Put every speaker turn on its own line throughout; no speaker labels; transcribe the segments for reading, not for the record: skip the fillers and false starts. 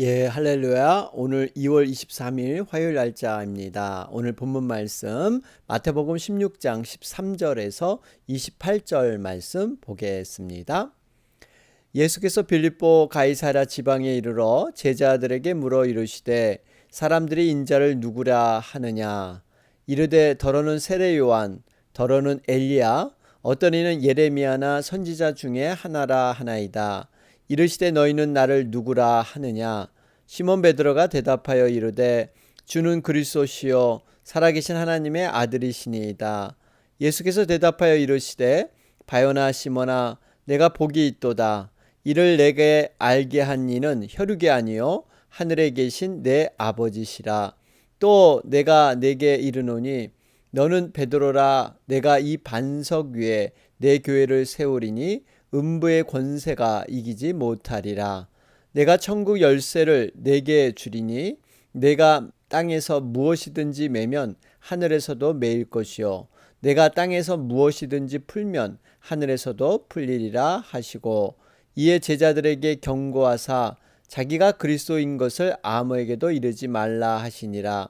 예, 할렐루야. 오늘 2월 23일 화요일 날짜입니다. 오늘 본문 말씀 마태복음 16장 13절에서 28절 말씀 보겠습니다. 예수께서 빌립보 가이사랴 지방에 이르러 제자들에게 물어 이르시되 사람들이 인자를 누구라 하느냐. 이르되 더러는 세례 요한, 더러는 엘리야, 어떤 이는 예레미야나 선지자 중에 하나라 하나이다. 이르시되 너희는 나를 누구라 하느냐. 시몬 베드로가 대답하여 이르되 주는 그리스도시요 살아계신 하나님의 아들이시니이다. 예수께서 대답하여 이르시되 바요나 시몬아 내가 복이 있도다. 이를 내게 알게 한 이는 혈육이 아니요 하늘에 계신 내 아버지시라. 또 내가 내게 이르노니 너는 베드로라. 내가 이 반석 위에 내 교회를 세우리니 음부의 권세가 이기지 못하리라. 내가 천국 열쇠를 내게 주리니 내가 땅에서 무엇이든지 매면 하늘에서도 매일 것이요 내가 땅에서 무엇이든지 풀면 하늘에서도 풀리리라 하시고, 이에 제자들에게 경고하사 자기가 그리스도인 것을 아무에게도 이르지 말라 하시니라.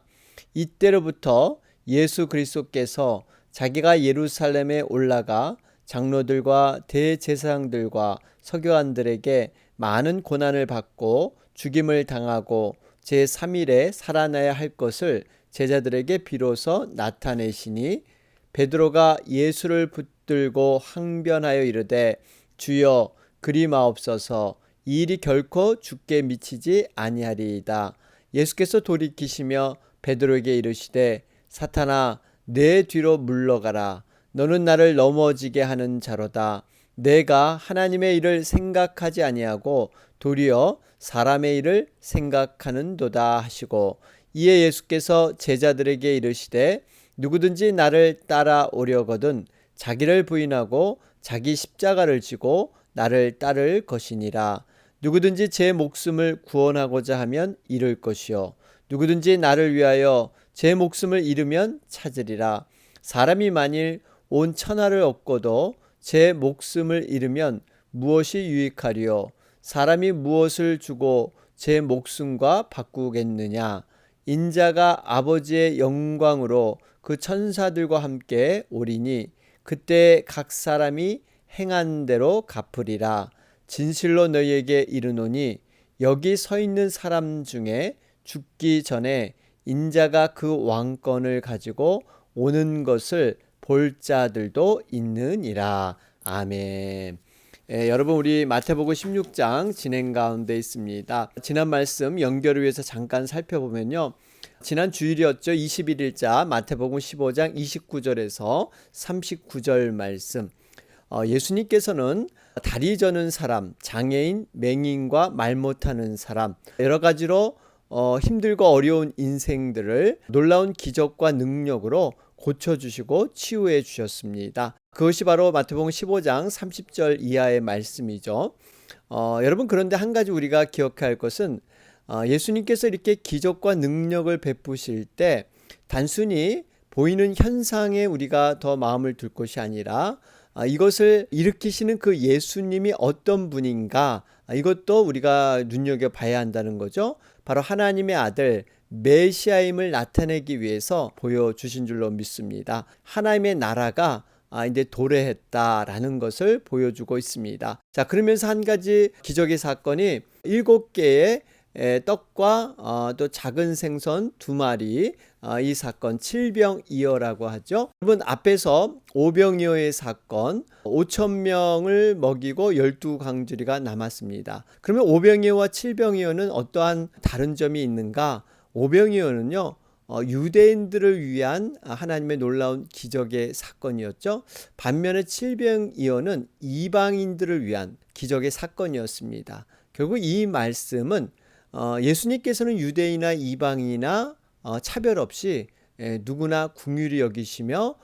이때로부터 예수 그리스도께서 자기가 예루살렘에 올라가 장로들과 대제사장들과 서기관들에게 많은 고난을 받고 죽임을 당하고 제3일에 살아나야 할 것을 제자들에게 비로소 나타내시니, 베드로가 예수를 붙들고 항변하여 이르되 주여 그리 마옵소서. 이 일이 결코 주께 미치지 아니하리이다. 예수께서 돌이키시며 베드로에게 이르시되 사탄아 내 뒤로 물러가라. 너는 나를 넘어지게 하는 자로다. 내가 하나님의 일을 생각하지 아니하고 도리어 사람의 일을 생각하는도다 하시고, 이에 예수께서 제자들에게 이르시되 누구든지 나를 따라오려거든 자기를 부인하고 자기 십자가를 지고 나를 따를 것이니라. 누구든지 제 목숨을 구원하고자 하면 잃을 것이요 누구든지 나를 위하여 제 목숨을 잃으면 찾으리라. 사람이 만일 온 천하를 얻고도 제 목숨을 잃으면 무엇이 유익하리요? 사람이 무엇을 주고 제 목숨과 바꾸겠느냐? 인자가 아버지의 영광으로 그 천사들과 함께 오리니 그때 각 사람이 행한 대로 갚으리라. 진실로 너희에게 이르노니 여기 서 있는 사람 중에 죽기 전에 인자가 그 왕권을 가지고 오는 것을 볼 자들도 있느니라. 아멘. 여러분, 우리 마태복음 16장 진행 가운데 있습니다. 지난 말씀 연결을 위해서 잠깐 살펴보면요, 지난 주일이었죠. 21일자 마태복음 15장 29절에서 39절 말씀, 예수님께서는 다리 저는 사람, 장애인, 맹인과 말 못하는 사람, 여러 가지로 힘들고 어려운 인생들을 놀라운 기적과 능력으로 고쳐주시고 치유해 주셨습니다. 그것이 바로 마태복음 15장 30절 이하의 말씀이죠. 여러분, 그런데 한 가지 우리가 기억해야 할 것은 예수님께서 이렇게 기적과 능력을 베푸실 때 단순히 보이는 현상에 우리가 더 마음을 둘 것이 아니라 이것을 일으키시는 그 예수님이 어떤 분인가, 이것도 우리가 눈여겨봐야 한다는 거죠. 바로 하나님의 아들 메시아임을 나타내기 위해서 보여주신 줄로 믿습니다. 하나님의 나라가 이제 도래했다라는 것을 보여주고 있습니다. 자, 그러면서 한 가지 기적의 사건이 7개의 떡과 또 작은 생선 2마리, 이 사건 칠병이어라고 하죠. 여러분, 앞에서 오병이어의 사건 5,000명을 먹이고 12광주리가 남았습니다. 그러면 오병이어와 칠병이어는 어떠한 다른 점이 있는가? 오병이어는요, 유대인들을 위한 하나님의 놀라운 기적의 사건이었죠. 반면에 칠병이어는 이방인들을 위한 기적의 사건이었습니다. 결국 이 말씀은 예수님께서는 유대인이나 이방인이나 차별 없이 누구나 긍휼히 여기시며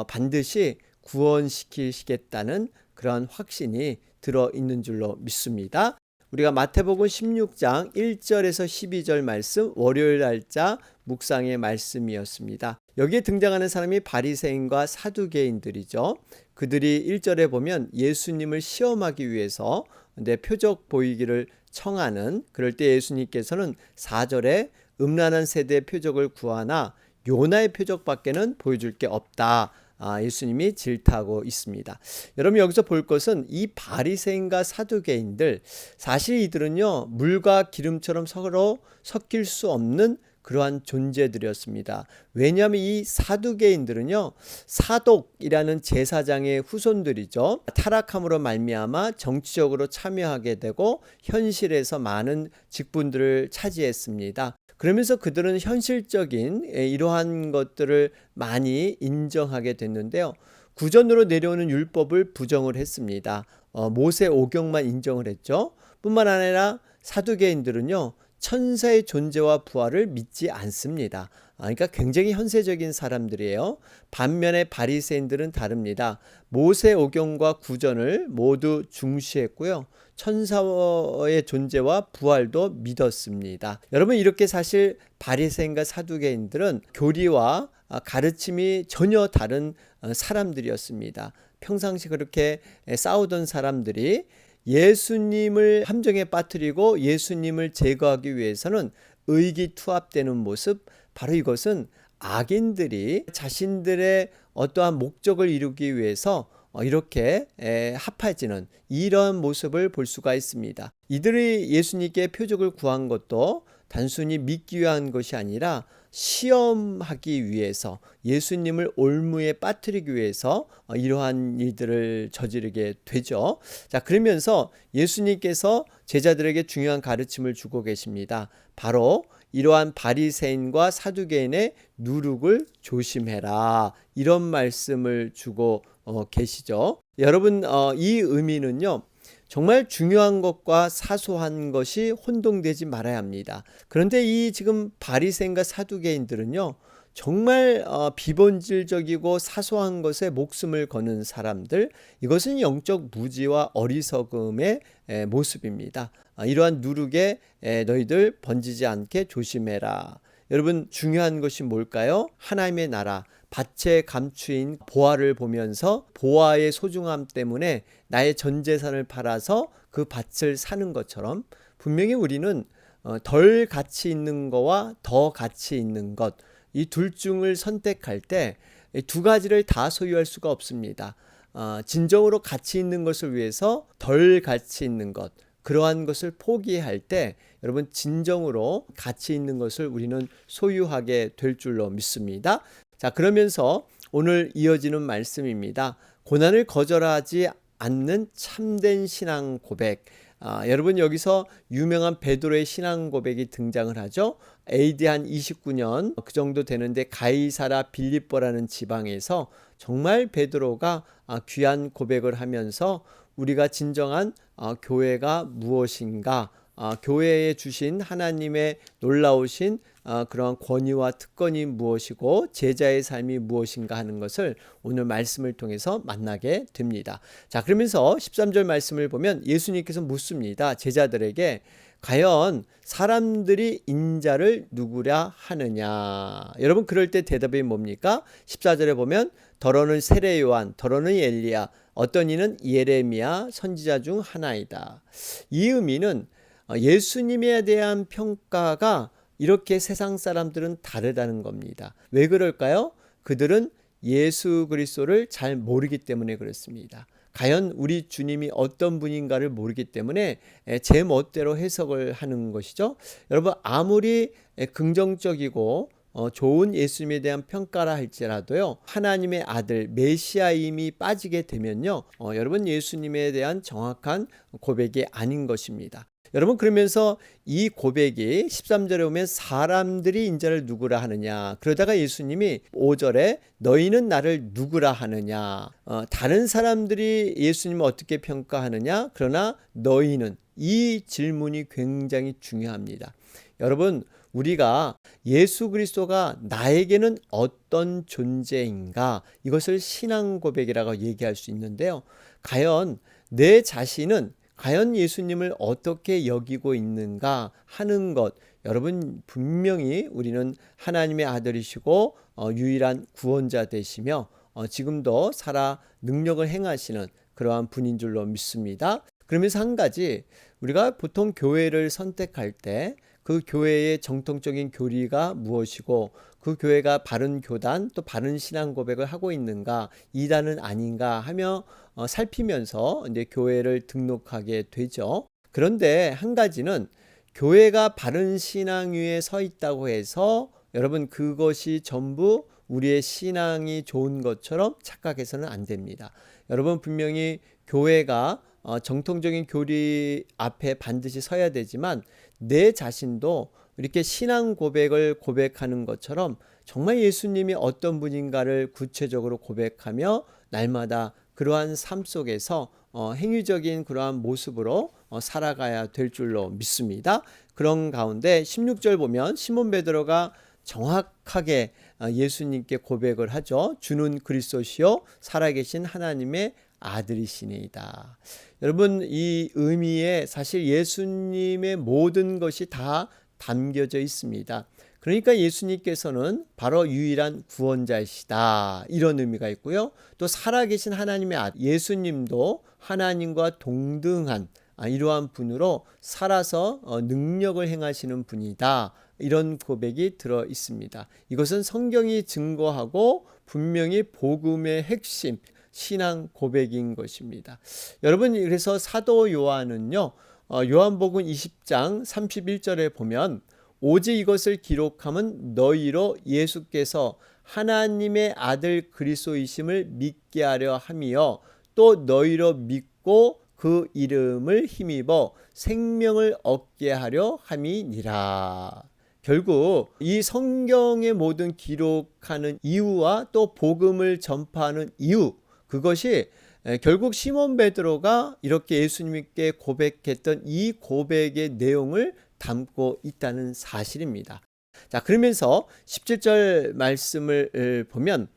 반드시 구원시키시겠다는 그런 확신이 들어있는 줄로 믿습니다. 우리가 마태복음 16장 1절에서 12절 말씀, 월요일 날짜 묵상의 말씀이었습니다. 여기에 등장하는 사람이 바리새인과 사두개인들이죠. 그들이 1절에 보면 예수님을 시험하기 위해서 내 표적 보이기를 청하는, 그럴 때 예수님께서는 4절에 음란한 세대의 표적을 구하나 요나의 표적밖에는 보여줄 게 없다. 예수님이 질타하고 있습니다. 여러분 여기서 볼 것은 이 바리새인과 사두개인들, 사실 이들은요 물과 기름처럼 서로 섞일 수 없는 그러한 존재들이었습니다. 왜냐하면 이 사두개인들은요 사독이라는 제사장의 후손들이죠. 타락함으로 말미암아 정치적으로 참여하게 되고 현실에서 많은 직분들을 차지했습니다. 그러면서 그들은 현실적인 이러한 것들을 많이 인정하게 됐는데요. 구전으로 내려오는 율법을 부정을 했습니다. 모세 오경만 인정을 했죠. 뿐만 아니라 사두개인들은요. 천사의 존재와 부활을 믿지 않습니다. 그러니까 굉장히 현세적인 사람들이에요. 반면에 바리새인들은 다릅니다. 모세 오경과 구전을 모두 중시했고요. 천사의 존재와 부활도 믿었습니다. 여러분 이렇게 사실 바리새인과 사두개인들은 교리와 가르침이 전혀 다른 사람들이었습니다. 평상시 그렇게 싸우던 사람들이 예수님을 함정에 빠뜨리고 예수님을 제거하기 위해서는 의기투합되는 모습, 바로 이것은 악인들이 자신들의 어떠한 목적을 이루기 위해서 이렇게 합해지는 이런 모습을 볼 수가 있습니다. 이들이 예수님께 표적을 구한 것도 단순히 믿기 위한 것이 아니라 시험하기 위해서, 예수님을 올무에 빠뜨리기 위해서 이러한 일들을 저지르게 되죠. 자, 그러면서 예수님께서 제자들에게 중요한 가르침을 주고 계십니다. 바로 이러한 바리새인과 사두개인의 누룩을 조심해라, 이런 말씀을 주고 계시죠. 여러분 이 의미는요 정말 중요한 것과 사소한 것이 혼동되지 말아야 합니다. 그런데 이 지금 바리새인과 사두개인들은요 정말 비본질적이고 사소한 것에 목숨을 거는 사람들, 이것은 영적 무지와 어리석음의 모습입니다. 이러한 누룩에 너희들 번지지 않게 조심해라. 여러분 중요한 것이 뭘까요? 하나님의 나라, 밭에 감추인 보화를 보면서 보화의 소중함 때문에 나의 전 재산을 팔아서 그 밭을 사는 것처럼, 분명히 우리는 덜 가치 있는 거와 더 가치 있는 것, 이 둘 중을 선택할 때 두 가지를 다 소유할 수가 없습니다. 진정으로 가치 있는 것을 위해서 덜 가치 있는 것, 그러한 것을 포기할 때 여러분 진정으로 가치 있는 것을 우리는 소유하게 될 줄로 믿습니다. 자, 그러면서 오늘 이어지는 말씀입니다. 고난을 거절하지 않는 참된 신앙 고백. 여러분 여기서 유명한 베드로의 신앙 고백이 등장을 하죠. AD 한 29년 그 정도 되는데 가이사라 빌립보라는 지방에서 정말 베드로가 귀한 고백을 하면서 우리가 진정한 교회가 무엇인가, 교회에 주신 하나님의 놀라우신 그러한 권위와 특권이 무엇이고 제자의 삶이 무엇인가 하는 것을 오늘 말씀을 통해서 만나게 됩니다. 자, 그러면서 13절 말씀을 보면 예수님께서 묻습니다. 제자들에게 과연 사람들이 인자를 누구랴 하느냐. 여러분 그럴 때 대답이 뭡니까? 14절에 보면 더러는 세례 요한, 더러는 엘리야, 어떤 이는 예레미야 선지자 중 하나이다. 이 의미는 예수님에 대한 평가가 이렇게 세상 사람들은 다르다는 겁니다. 왜 그럴까요? 그들은 예수 그리스도를 잘 모르기 때문에 그렇습니다. 과연 우리 주님이 어떤 분인가를 모르기 때문에 제 멋대로 해석을 하는 것이죠. 여러분 아무리 긍정적이고 좋은 예수님에 대한 평가라 할지라도요, 하나님의 아들 메시아임이 빠지게 되면요, 여러분 예수님에 대한 정확한 고백이 아닌 것입니다. 여러분 그러면서 이 고백이 13절에 오면 사람들이 인자를 누구라 하느냐, 그러다가 예수님이 5절에 너희는 나를 누구라 하느냐, 다른 사람들이 예수님을 어떻게 평가하느냐, 그러나 너희는, 이 질문이 굉장히 중요합니다. 여러분 우리가 예수 그리스도가 나에게는 어떤 존재인가, 이것을 신앙 고백이라고 얘기할 수 있는데요, 과연 내 자신은 과연 예수님을 어떻게 여기고 있는가 하는 것, 여러분 분명히 우리는 하나님의 아들이시고 유일한 구원자 되시며 지금도 살아 능력을 행하시는 그러한 분인 줄로 믿습니다. 그러면서 한 가지, 우리가 보통 교회를 선택할 때 그 교회의 정통적인 교리가 무엇이고 그 교회가 바른 교단 또 바른 신앙 고백을 하고 있는가 이단은 아닌가 하며 살피면서 이제 교회를 등록하게 되죠. 그런데 한 가지는 교회가 바른 신앙 위에 서 있다고 해서 여러분 그것이 전부 우리의 신앙이 좋은 것처럼 착각해서는 안 됩니다. 여러분 분명히 교회가 정통적인 교리 앞에 반드시 서야 되지만 내 자신도 이렇게 신앙 고백을 고백하는 것처럼 정말 예수님이 어떤 분인가를 구체적으로 고백하며 날마다 그러한 삶 속에서 행위적인 그러한 모습으로 살아가야 될 줄로 믿습니다. 그런 가운데 16절 보면 시몬 베드로가 정확하게 예수님께 고백을 하죠. 주는 그리스도시요 살아계신 하나님의 아들이시니이다. 여러분 이 의미에 사실 예수님의 모든 것이 다 담겨져 있습니다. 그러니까 예수님께서는 바로 유일한 구원자이시다 이런 의미가 있고요. 또 살아계신 하나님의 아들 예수님도 하나님과 동등한 이러한 분으로 살아서 능력을 행하시는 분이다. 이런 고백이 들어 있습니다. 이것은 성경이 증거하고 분명히 복음의 핵심 신앙 고백인 것입니다. 여러분 그래서 사도 요한은요. 요한복음 20장 31절에 보면 오직 이것을 기록함은 너희로 예수께서 하나님의 아들 그리스도이심을 믿게 하려 함이요 또 너희로 믿고 그 이름을 힘입어 생명을 얻게 하려 함이니라. 결국 이 성경의 모든 기록하는 이유와 또 복음을 전파하는 이유 그것이 결국 시몬 베드로가 이렇게 예수님께 고백했던 이 고백의 내용을 담고 있다는 사실입니다. 자, 그러면서 17절 말씀을 보면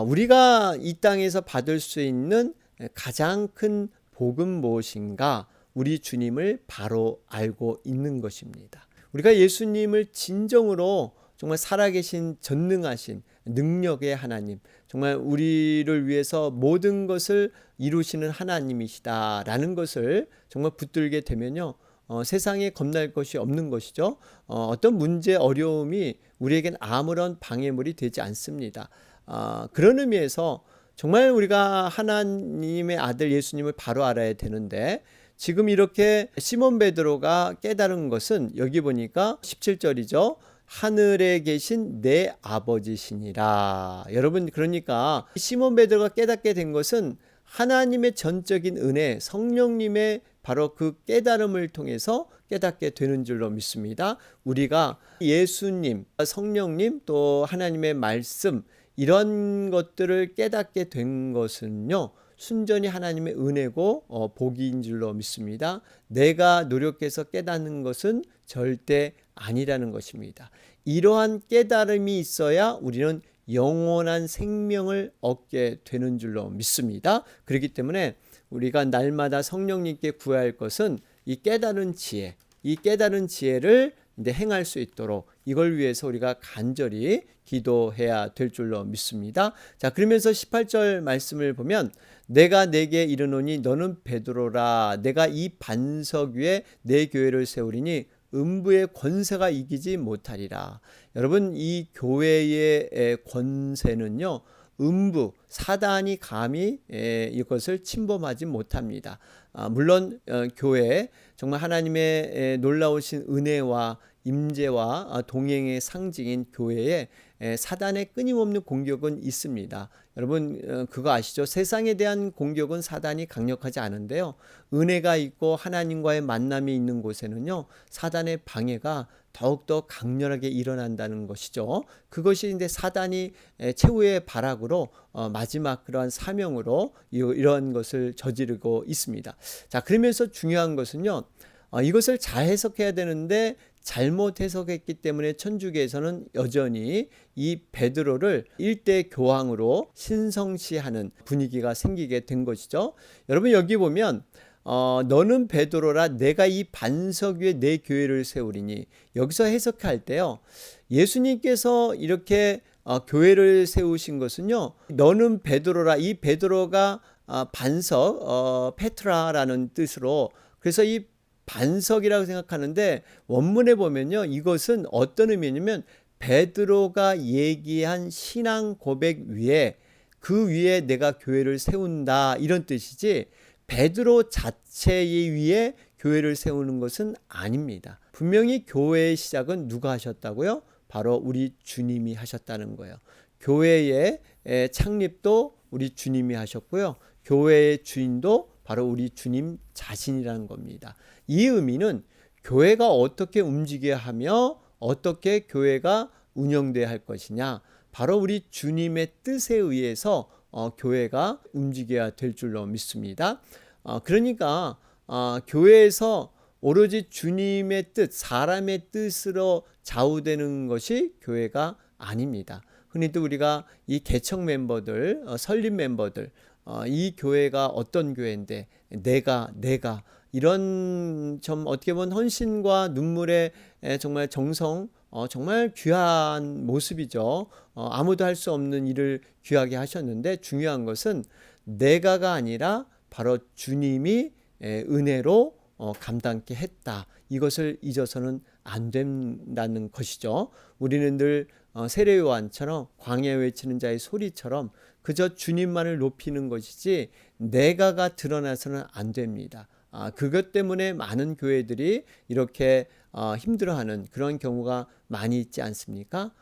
우리가 이 땅에서 받을 수 있는 가장 큰 복음 무엇인가? 우리 주님을 바로 알고 있는 것입니다. 우리가 예수님을 진정으로 정말 살아계신 전능하신 능력의 하나님, 정말 우리를 위해서 모든 것을 이루시는 하나님이시다라는 것을 정말 붙들게 되면요. 세상에 겁날 것이 없는 것이죠. 어떤 문제, 어려움이 우리에겐 아무런 방해물이 되지 않습니다. 그런 의미에서 정말 우리가 하나님의 아들 예수님을 바로 알아야 되는데 지금 이렇게 시몬 베드로가 깨달은 것은 여기 보니까 17절이죠. 하늘에 계신 내 아버지시니라. 여러분 그러니까 시몬 베드로가 깨닫게 된 것은 하나님의 전적인 은혜, 성령님의 바로 그 깨달음을 통해서 깨닫게 되는 줄로 믿습니다. 우리가 예수님, 성령님 또 하나님의 말씀 이런 것들을 깨닫게 된 것은요. 순전히 하나님의 은혜고 복인 줄로 믿습니다. 내가 노력해서 깨닫는 것은 절대 아니라는 것입니다. 이러한 깨달음이 있어야 우리는 영원한 생명을 얻게 되는 줄로 믿습니다. 그렇기 때문에 우리가 날마다 성령님께 구해야 할 것은 이 깨달은 지혜, 이 깨달은 지혜를 이제 행할 수 있도록 이걸 위해서 우리가 간절히 기도해야 될 줄로 믿습니다. 자, 그러면서 18절 말씀을 보면 내가 내게 이르노니 너는 베드로라. 내가 이 반석 위에 내 교회를 세우리니 음부의 권세가 이기지 못하리라. 여러분 이 교회의 권세는요. 음부, 사단이 감히 이것을 침범하지 못합니다. 물론 교회 정말 하나님의 놀라우신 은혜와 임재와 동행의 상징인 교회에 사단의 끊임없는 공격은 있습니다. 여러분 그거 아시죠? 세상에 대한 공격은 사단이 강력하지 않은데요. 은혜가 있고 하나님과의 만남이 있는 곳에는요. 사단의 방해가 더욱더 강렬하게 일어난다는 것이죠. 그것이 이제 사단이 최후의 발악으로 마지막 그러한 사명으로 이런 것을 저지르고 있습니다. 자, 그러면서 중요한 것은요. 이것을 잘 해석해야 되는데 잘못 해석했기 때문에 천주교에서는 여전히 이 베드로를 일대 교황으로 신성시하는 분위기가 생기게 된 것이죠. 여러분 여기 보면 너는 베드로라 내가 이 반석 위에 내 교회를 세우리니 여기서 해석할 때요. 예수님께서 이렇게 교회를 세우신 것은요. 너는 베드로라 이 베드로가 반석 페트라라는 뜻으로 그래서 이 반석이라고 생각하는데 원문에 보면요, 이것은 어떤 의미냐면 베드로가 얘기한 신앙 고백 위에, 그 위에 내가 교회를 세운다, 이런 뜻이지 베드로 자체의 위에 교회를 세우는 것은 아닙니다. 분명히 교회의 시작은 누가 하셨다고요? 바로 우리 주님이 하셨다는 거예요. 교회의 창립도 우리 주님이 하셨고요. 교회의 주인도 바로 우리 주님 자신이라는 겁니다. 이 의미는 교회가 어떻게 움직여야 하며 어떻게 교회가 운영돼야 할 것이냐, 바로 우리 주님의 뜻에 의해서 교회가 움직여야 될 줄로 믿습니다. 그러니까 교회에서 오로지 주님의 뜻, 사람의 뜻으로 좌우되는 것이 교회가 아닙니다. 흔히도 우리가 이 개척 멤버들, 설립 멤버들, 이 교회가 어떤 교회인데 내가 이런 좀 어떻게 보면 헌신과 눈물의 정말 정성, 정말 귀한 모습이죠. 아무도 할 수 없는 일을 귀하게 하셨는데 중요한 것은 내가가 아니라 바로 주님이 은혜로 감당케 했다. 이것을 잊어서는 안 된다는 것이죠. 우리는 늘 세례요한처럼 광야에 외치는 자의 소리처럼 그저 주님만을 높이는 것이지 내가가 드러나서는 안 됩니다. 그것 때문에 많은 교회들이 이렇게 힘들어하는 그런 경우가 많이 있지 않습니까?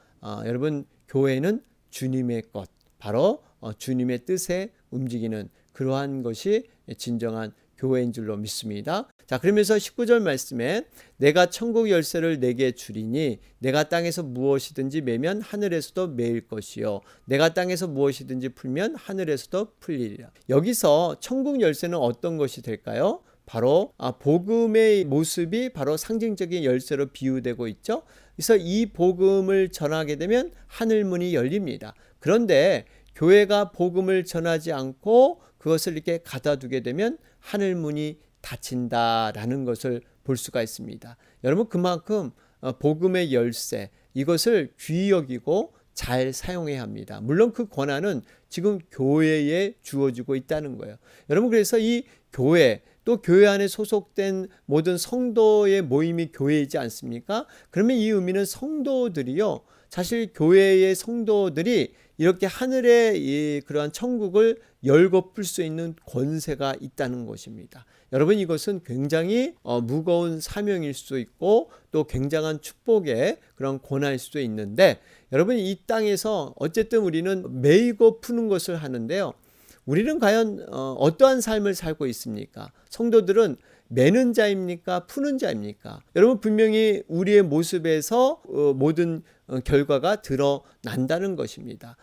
여러분, 교회는 주님의 것, 바로 주님의 뜻에 움직이는 그러한 것이 진정한 교회인 줄로 믿습니다. 자, 그러면서 19절 말씀에 내가 천국 열쇠를 내게 주리니 내가 땅에서 무엇이든지 매면 하늘에서도 매일 것이요 내가 땅에서 무엇이든지 풀면 하늘에서도 풀리리라. 여기서 천국 열쇠는 어떤 것이 될까요? 바로 복음의 모습이 바로 상징적인 열쇠로 비유되고 있죠. 그래서 이 복음을 전하게 되면 하늘문이 열립니다. 그런데 교회가 복음을 전하지 않고 그것을 이렇게 가둬두게 되면 하늘문이 닫힌다라는 것을 볼 수가 있습니다. 여러분, 그만큼 복음의 열쇠, 이것을 귀히 여기고 잘 사용해야 합니다. 물론 그 권한은 지금 교회에 주어지고 있다는 거예요. 여러분, 그래서 이 교회, 또 교회 안에 소속된 모든 성도의 모임이 교회이지 않습니까? 그러면 이 의미는 성도들이요, 사실 교회의 성도들이 이렇게 하늘의 그러한 천국을 열고 풀 수 있는 권세가 있다는 것입니다. 여러분, 이것은 굉장히 무거운 사명일 수도 있고 또 굉장한 축복의 그런 권한일 수도 있는데, 여러분, 이 땅에서 어쨌든 우리는 매이고 푸는 것을 하는데요, 우리는 과연 어떠한 삶을 살고 있습니까? 성도들은 매는 자입니까? 푸는 자입니까? 여러분, 분명히 우리의 모습에서 모든 결과가 드러난다는 것입니다.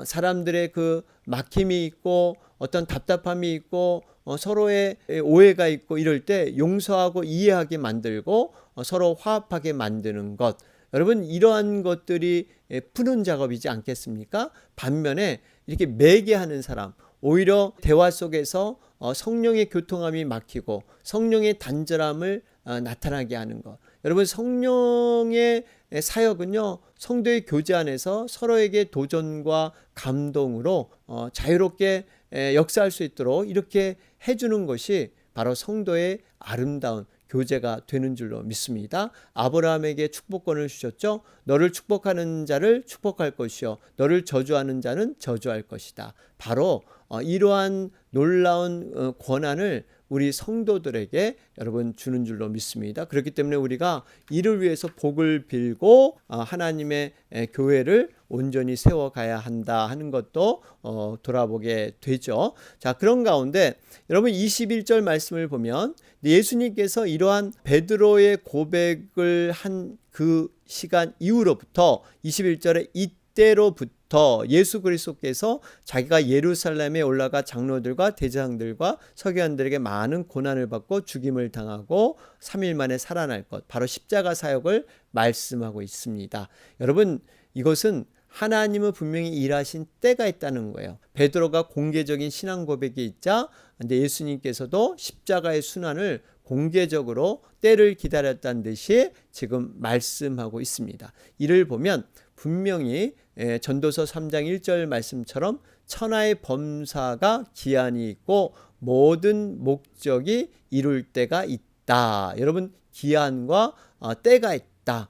사람들의 그 막힘이 있고 어떤 답답함이 있고 서로의 오해가 있고 이럴 때 용서하고 이해하게 만들고 서로 화합하게 만드는 것, 여러분, 이러한 것들이 푸는 작업이지 않겠습니까? 반면에 이렇게 매게 하는 사람, 오히려 대화 속에서 성령의 교통함이 막히고 성령의 단절함을 나타나게 하는 것. 여러분, 성령의 사역은요, 성도의 교제 안에서 서로에게 도전과 감동으로 자유롭게 역사할 수 있도록 이렇게 해주는 것이 바로 성도의 아름다운 교제가 되는 줄로 믿습니다. 아브라함에게 축복권을 주셨죠. 너를 축복하는 자를 축복할 것이요 너를 저주하는 자는 저주할 것이다. 바로 이러한 놀라운 권한을 우리 성도들에게 여러분 주는 줄로 믿습니다. 그렇기 때문에 우리가 이를 위해서 복을 빌고 하나님의 교회를 온전히 세워가야 한다 하는 것도 돌아보게 되죠. 자, 그런 가운데 여러분 21절 말씀을 보면 예수님께서 이러한 베드로의 고백을 한 그 시간 이후로부터 21절에 이때로부터 예수 그리스도께서 자기가 예루살렘에 올라가 장로들과 대제사장들과 서기관들에게 많은 고난을 받고 죽임을 당하고 3일 만에 살아날 것, 바로 십자가 사역을 말씀하고 있습니다. 여러분, 이것은 하나님은 분명히 일하신 때가 있다는 거예요. 베드로가 공개적인 신앙 고백이 있자 근데 예수님께서도 십자가의 순환을 공개적으로 때를 기다렸다는 듯이 지금 말씀하고 있습니다. 이를 보면 분명히 전도서 3장 1절 말씀처럼 천하의 범사가 기한이 있고 모든 목적이 이룰 때가 있다. 있다. 여러분, 기한과 때가 있다.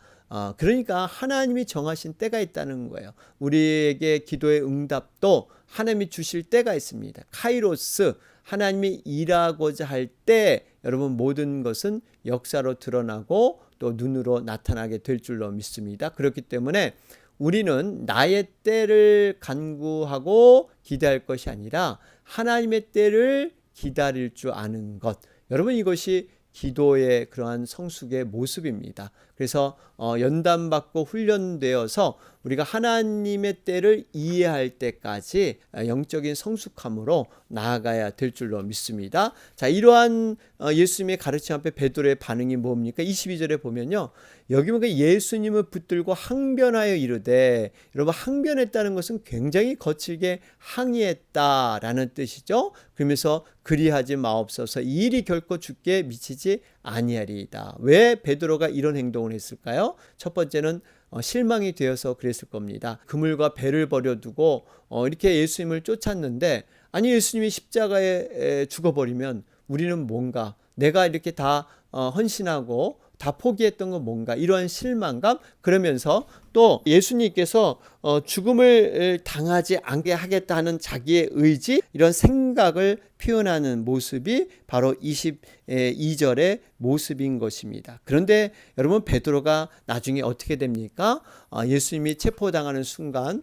그러니까 하나님이 정하신 때가 있다는 거예요. 우리에게 기도의 응답도 하나님이 주실 때가 있습니다. 카이로스, 하나님이 일하고자 할 때 여러분 모든 것은 역사로 드러나고 또 눈으로 나타나게 될 줄로 믿습니다. 그렇기 때문에 우리는 나의 때를 간구하고 기대할 것이 아니라 하나님의 때를 기다릴 줄 아는 것. 여러분, 이것이 기도의 그러한 성숙의 모습입니다. 그래서 연단받고 훈련되어서 우리가 하나님의 때를 이해할 때까지 영적인 성숙함으로 나아가야 될 줄로 믿습니다. 자, 이러한 예수님의 가르침 앞에 베드로의 반응이 뭡니까? 22절에 보면요. 여기 보니까 예수님을 붙들고 항변하여 이르되, 여러분, 항변했다는 것은 굉장히 거칠게 항의했다라는 뜻이죠. 그러면서 그리하지 마옵소서, 이 일이 결코 주께 미치지 아니하리이다. 왜 베드로가 이런 행동을 했을까요? 첫 번째는 실망이 되어서 그랬을 겁니다. 그물과 배를 버려두고 이렇게 예수님을 쫓았는데, 아니 예수님이 십자가에 죽어버리면 우리는 뭔가, 내가 이렇게 다 헌신하고 다 포기했던 건 뭔가, 이러한 실망감, 그러면서 또 예수님께서 죽음을 당하지 않게 하겠다 하는 자기의 의지, 이런 생각을 표현하는 모습이 바로 22절의 모습인 것입니다. 그런데 여러분, 베드로가 나중에 어떻게 됩니까? 예수님이 체포당하는 순간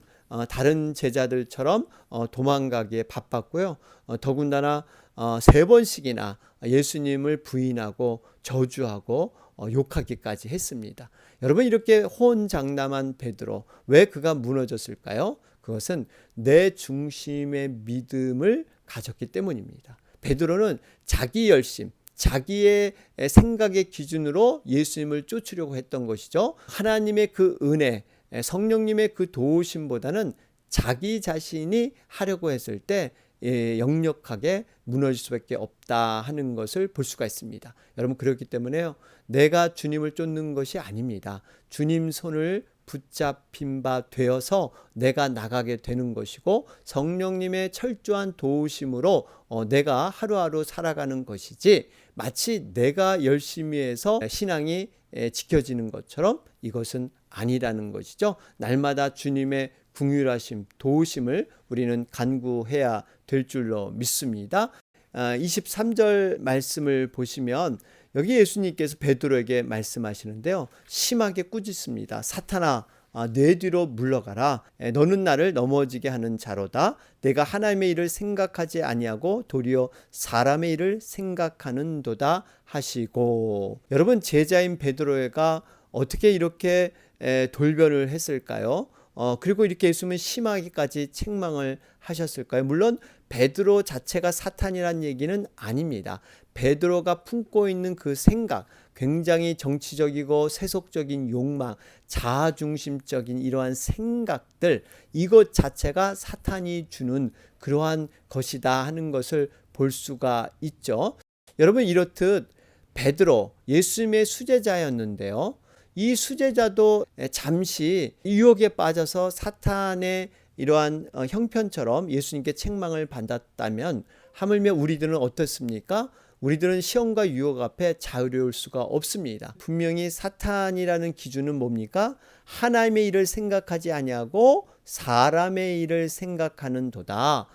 다른 제자들처럼 도망가기에 바빴고요. 더군다나 3번씩이나 예수님을 부인하고 저주하고 욕하기까지 했습니다. 여러분, 이렇게 호언장담한 베드로, 왜 그가 무너졌을까요? 그것은 내 중심의 믿음을 가졌기 때문입니다. 베드로는 자기 열심, 자기의 생각의 기준으로 예수님을 쫓으려고 했던 것이죠. 하나님의 그 은혜, 성령님의 그 도우심보다는 자기 자신이 하려고 했을 때 역력하게 무너질 수밖에 없다 하는 것을 볼 수가 있습니다. 여러분, 그렇기 때문에요, 내가 주님을 쫓는 것이 아닙니다. 주님 손을 붙잡힌 바 되어서 내가 나가게 되는 것이고, 성령님의 철저한 도우심으로 내가 하루하루 살아가는 것이지, 마치 내가 열심히 해서 신앙이 지켜지는 것처럼 이것은 아니라는 것이죠. 날마다 주님의 긍휼하심, 도우심을 우리는 간구해야 될 줄로 믿습니다. 23절 말씀을 보시면 여기 예수님께서 베드로에게 말씀하시는데요, 심하게 꾸짖습니다. 사탄아, 내 뒤로 물러가라. 너는 나를 넘어지게 하는 자로다. 내가 하나님의 일을 생각하지 아니하고 도리어 사람의 일을 생각하는도다 하시고. 여러분, 제자인 베드로가 어떻게 이렇게 돌변을 했을까요? 그리고 이렇게 예수님은 심하게까지 책망을 하셨을까요? 물론 베드로 자체가 사탄이란 얘기는 아닙니다. 베드로가 품고 있는 그 생각, 굉장히 정치적이고 세속적인 욕망, 자아중심적인 이러한 생각들, 이것 자체가 사탄이 주는 그러한 것이다 하는 것을 볼 수가 있죠. 여러분, 이렇듯 베드로, 예수님의 수제자였는데요, 이 수제자도 잠시 유혹에 빠져서 사탄의 이러한 형편처럼 예수님께 책망을 받았다면, 하물며 우리들은 어떻습니까? 우리들은 시험과 유혹 앞에 자유로울 수가 없습니다. 분명히 사탄이라는 기준은 뭡니까? 하나님의 일을 생각하지 아니하고 사람의 일을 생각하는도다.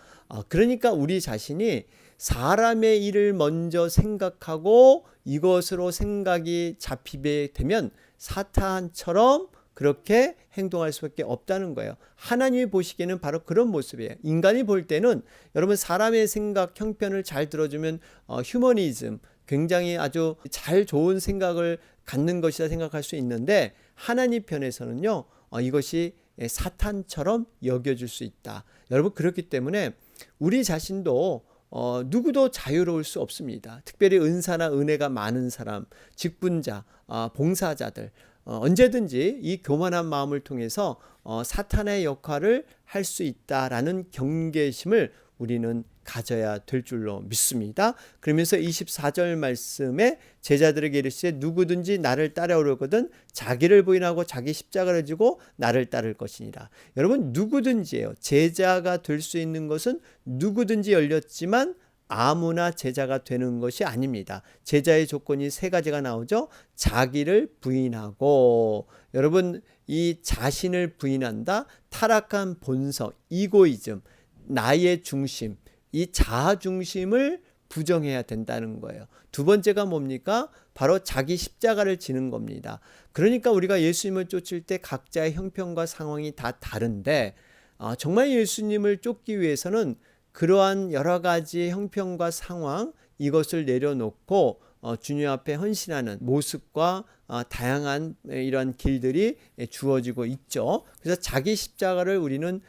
그러니까 우리 자신이 사람의 일을 먼저 생각하고 이것으로 생각이 잡히게 되면 사탄처럼 그렇게 행동할 수밖에 없다는 거예요. 하나님이 보시기에는 바로 그런 모습이에요. 인간이 볼 때는, 여러분, 사람의 생각 형편을 잘 들어주면 휴머니즘, 굉장히 아주 잘 좋은 생각을 갖는 것이라 생각할 수 있는데, 하나님 편에서는요, 이것이 사탄처럼 여겨질 수 있다. 여러분, 그렇기 때문에 우리 자신도 누구도 자유로울 수 없습니다. 특별히 은사나 은혜가 많은 사람, 직분자, 봉사자들, 언제든지 이 교만한 마음을 통해서 사탄의 역할을 할 수 있다라는 경계심을 우리는 가져야 될 줄로 믿습니다. 그러면서 24절 말씀에 제자들에게 이르시되 누구든지 나를 따라오려거든 자기를 부인하고 자기 십자가를 지고 나를 따를 것이니라. 여러분, 누구든지예요. 제자가 될 수 있는 것은 누구든지 열렸지만 아무나 제자가 되는 것이 아닙니다. 제자의 조건이 세 가지가 나오죠. 자기를 부인하고, 여러분 이 자신을 부인한다, 타락한 본성, 이고이즘, 나의 중심, 이 자아 중심을 부정해야 된다는 거예요. 두 번째가 뭡니까? 바로 자기 십자가를 지는 겁니다. 그러니까 우리가 예수님을 쫓을 때 각자의 형편과 상황이 다 다른데, 정말 예수님을 쫓기 위해서는 그러한 여러 가지 형편과 상황, 이것을 내려놓고 주님 앞에 헌신하는 모습과 다양한 이러한 길들이 주어지고 있죠. 그래서 자기 십자가를 우리는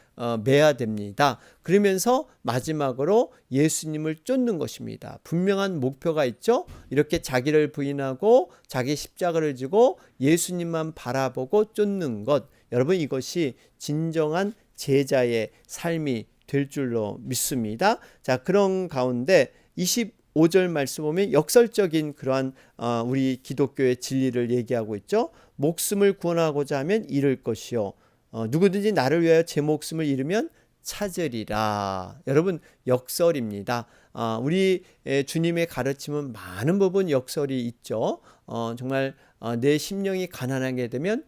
매야 됩니다. 그러면서 마지막으로 예수님을 쫓는 것입니다. 분명한 목표가 있죠. 이렇게 자기를 부인하고 자기 십자가를 지고 예수님만 바라보고 쫓는 것, 여러분 이것이 진정한 제자의 삶이 될 줄로 믿습니다. 자, 그런 가운데 25절 말씀 보면 역설적인 그러한 우리 기독교의 진리를 얘기하고 있죠. 목숨을 구원하고자 하면 잃을 것이요, 누구든지 나를 위하여 제 목숨을 잃으면 찾으리라. 여러분 역설입니다. 우리 주님의 가르침은 많은 부분 역설이 있죠. 정말 내 심령이 가난하게 되면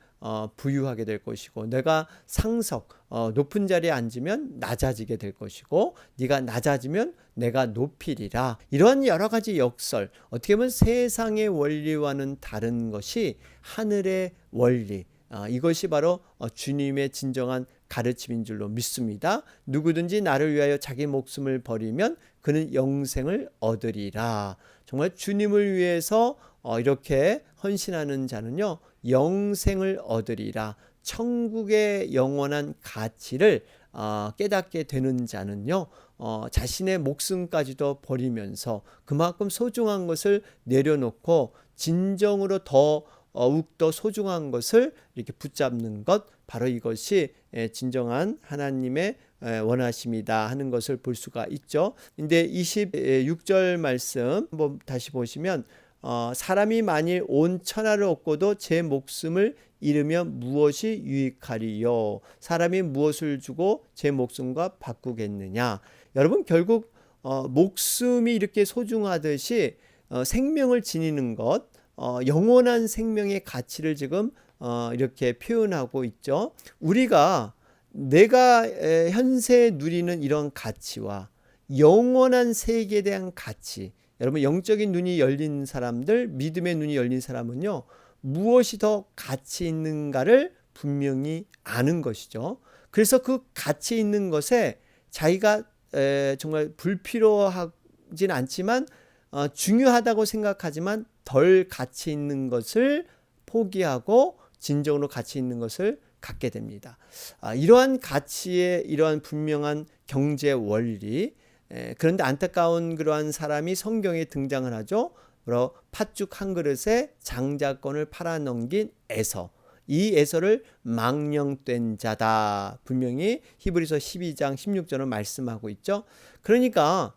부유하게 될 것이고, 내가 상석 높은 자리에 앉으면 낮아지게 될 것이고, 네가 낮아지면 내가 높이리라. 이러한 여러 가지 역설, 어떻게 보면 세상의 원리와는 다른 것이 하늘의 원리, 이것이 바로 주님의 진정한 가르침인 줄로 믿습니다. 누구든지 나를 위하여 자기 목숨을 버리면 그는 영생을 얻으리라. 정말 주님을 위해서 이렇게 헌신하는 자는요, 영생을 얻으리라. 천국의 영원한 가치를 깨닫게 되는 자는요, 자신의 목숨까지도 버리면서 그만큼 소중한 것을 내려놓고 진정으로 더욱더 소중한 것을 이렇게 붙잡는 것, 바로 이것이 진정한 하나님의 원하심이다 하는 것을 볼 수가 있죠. 근데 26절 말씀 한번 다시 보시면, 사람이 만일 온 천하를 얻고도 제 목숨을 잃으면 무엇이 유익하리요? 사람이 무엇을 주고 제 목숨과 바꾸겠느냐? 여러분 결국 목숨이 이렇게 소중하듯이 생명을 지니는 것, 영원한 생명의 가치를 지금 이렇게 표현하고 있죠. 우리가 내가 현세 누리는 이런 가치와 영원한 세계에 대한 가치, 여러분 영적인 눈이 열린 사람들, 믿음의 눈이 열린 사람은요, 무엇이 더 가치 있는가를 분명히 아는 것이죠. 그래서 그 가치 있는 것에 자기가 정말 불필요하진 않지만 중요하다고 생각하지만 덜 가치 있는 것을 포기하고 진정으로 가치 있는 것을 갖게 됩니다. 이러한 가치의 이러한 분명한 경제 원리, 그런데 안타까운 그러한 사람이 성경에 등장을 하죠. 바로 팥죽 한 그릇에 장자권을 팔아넘긴 에서, 이 에서를 망령된 자다. 분명히 히브리서 12장 16절은 말씀하고 있죠. 그러니까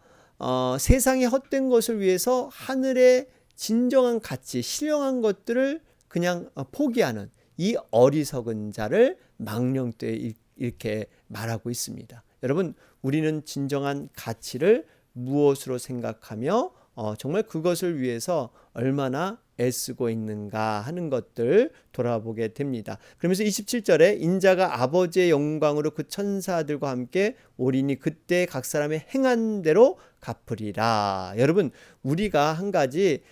세상의 헛된 것을 위해서 하늘의 진정한 가치, 신령한 것들을 그냥 포기하는 이 어리석은 자를 망령되 이렇게 말하고 있습니다. 여러분 우리는 진정한 가치를 무엇으로 생각하며 정말 그것을 위해서 얼마나 애쓰고 있는가 하는 것들 돌아보게 됩니다. 그러면서 27절에 인자가 아버지의 영광으로 그 천사들과 함께 오리니 그때 각 사람의 행한 대로 갚으리라. 여러분 우리가 한 가지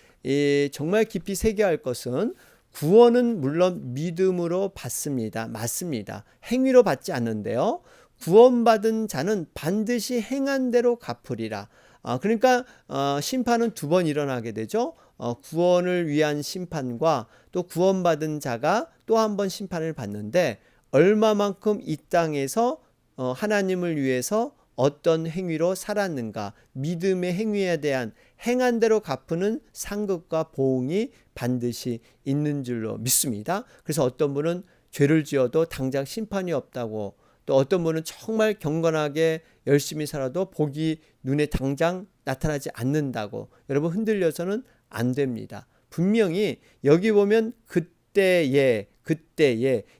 정말 깊이 새겨야 할 것은, 구원은 물론 믿음으로 받습니다. 맞습니다. 행위로 받지 않는데요, 구원받은 자는 반드시 행한 대로 갚으리라. 그러니까 심판은 두 번 일어나게 되죠. 구원을 위한 심판과 또 구원받은 자가 또 한 번 심판을 받는데, 얼마만큼 이 땅에서 하나님을 위해서 어떤 행위로 살았는가, 믿음의 행위에 대한 행한 대로 갚는 상급과 보응이 반드시 있는 줄로 믿습니다. 그래서 어떤 분은 죄를 지어도 당장 심판이 없다고, 또 어떤 분은 정말 경건하게 열심히 살아도 복이 눈에 당장 나타나지 않는다고, 여러분 흔들려서는 안 됩니다. 분명히 여기 보면 그때에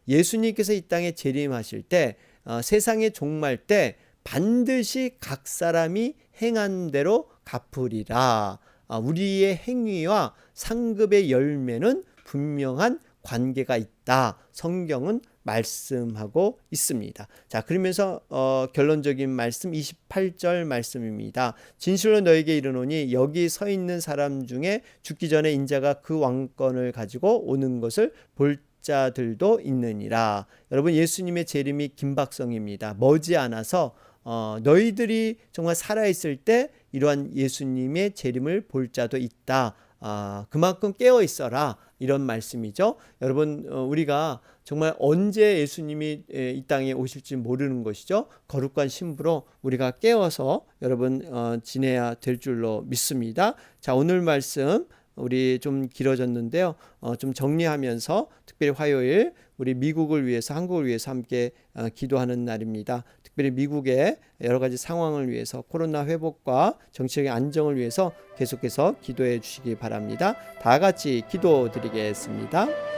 예수님께서 이 땅에 재림하실 때, 세상의 종말 때 반드시 각 사람이 행한 대로 갚으리라. 우리의 행위와 상급의 열매는 분명한 관계가 있다. 성경은 말씀하고 있습니다. 자, 그러면서 결론적인 말씀 28절 말씀입니다. 진실로 너에게 이르노니 여기 서 있는 사람 중에 죽기 전에 인자가 그 왕권을 가지고 오는 것을 볼 자들도 있느니라. 여러분, 예수님의 재림이 긴박성입니다. 머지않아서 너희들이 정말 살아있을 때 이러한 예수님의 재림을 볼 자도 있다. 그만큼 깨어 있어라, 이런 말씀이죠. 여러분, 우리가 정말 언제 예수님이 이 땅에 오실지 모르는 것이죠. 거룩한 신부로 우리가 깨어서 여러분 지내야 될 줄로 믿습니다. 자, 오늘 말씀 우리 좀 길어졌는데요. 좀 정리하면서 특별히 화요일 우리 미국을 위해서, 한국을 위해서 함께 기도하는 날입니다. 특별히 미국의 여러 가지 상황을 위해서, 코로나 회복과 정치적인 안정을 위해서 계속해서 기도해 주시기 바랍니다. 다 같이 기도드리겠습니다.